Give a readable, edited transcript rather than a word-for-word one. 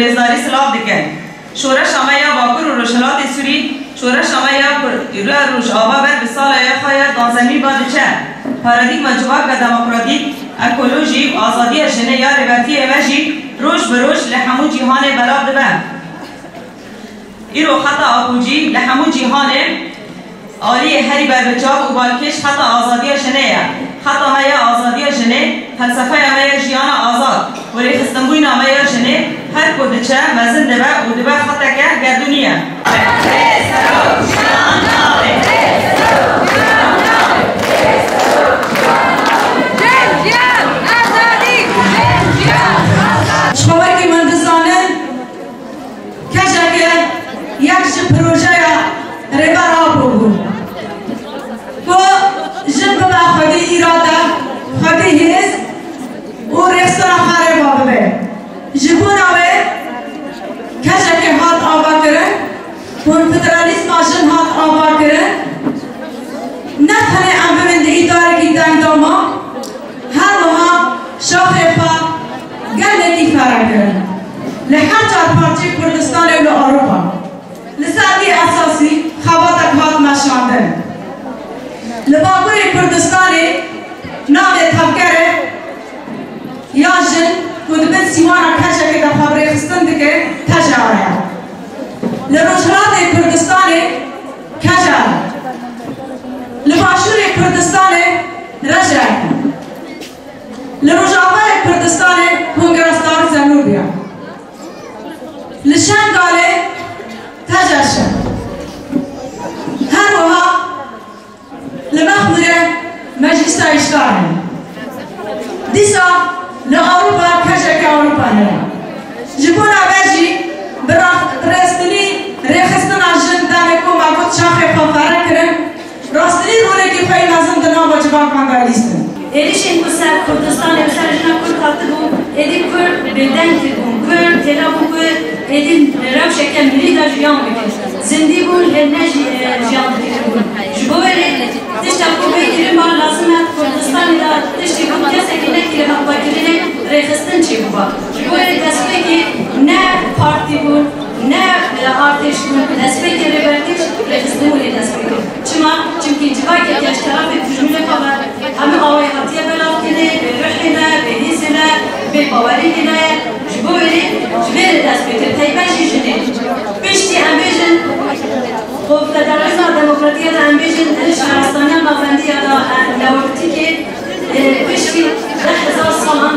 ورزداری سلاح دکن شورش آمایا باکر و روشلات سوری شورش آمایا روش آبا بر بسال خواهد دانزمی بادچه پارادیگما جواب و دموکراتیک اکولوژی و آزادی جنه یا ربطی اوشی روش بروش لحمو جیهان بلاب دبن ایرو خطا آکوجی لحمو جیهان آلی هری بر بچاو و بالکش خطا آزادی جنه خطا مایا آزادی جنه فلسفه مایا جیان آزاد ولی خستنبوی نامایا جنه هر کدچه مزن دبا و دبا خطا که گردونیه شوکی مندزانن کجاکه یکش پروژه ربرا بود و جنب با خودی اراده خودی هست و رخصنا خاره بابه جبون آوه کجاکه هات آبا کرن و فدرالیسم آشن هات آبا کرن نه تنه امبمند اداره کی دنگ داما هر وها شاخه خواه گلکی فرق کرن لحر چار پارچه کردستان و اروپا لساتی اساسی خواتک هات مشاندن لباقوی کردستان نام تفکره یا جن کدبن سیوانا کچه که در خبری خستن دکه تجاره لروجرات کردستان کجاره لباشور کردستان رجعه لروجابه کردستان کنگرستان زنوبیا لشنگاله تجرشه هر وها لمخمره مجلس اشتاره دیسا لأوروبا کجا که اروپا نره جبونا بجی برستنی رخستن آجن دامه کو مابود شاخه خفاره کرن راستنی روله که خواهی مزن دنا با جواب منگالیستن ایلیشین بسر کردستان بسر جنا کرد خاطر بود ایدی کرد بدن کردون کرد تلا بود ایدی روش که ملی دا جیان بکن زندی بود هنه جیان بکن جبوری تشتا کو بیتری ما لازمه کردستان دا تشتی بود کسی که نکیره مقبا کرده ریخستن چی بود جبوری دسته که نه پارتی بود نه آرتش بود دسته که ریبرتیش ریخستن بودی دسته که چونکه جوایی که اشتراف تجمیل خبر همه آوای حتیه بلاف کنه به روحینا به نیزینا به باوری کنه جبوری جبیر دست بکر تایبشی جنه پشتی انبیجن خب فدرالیسم دموکراتیه دا انبیجن شهرستانی نافندی یا دا لورتی که پشتی 10,000 سالان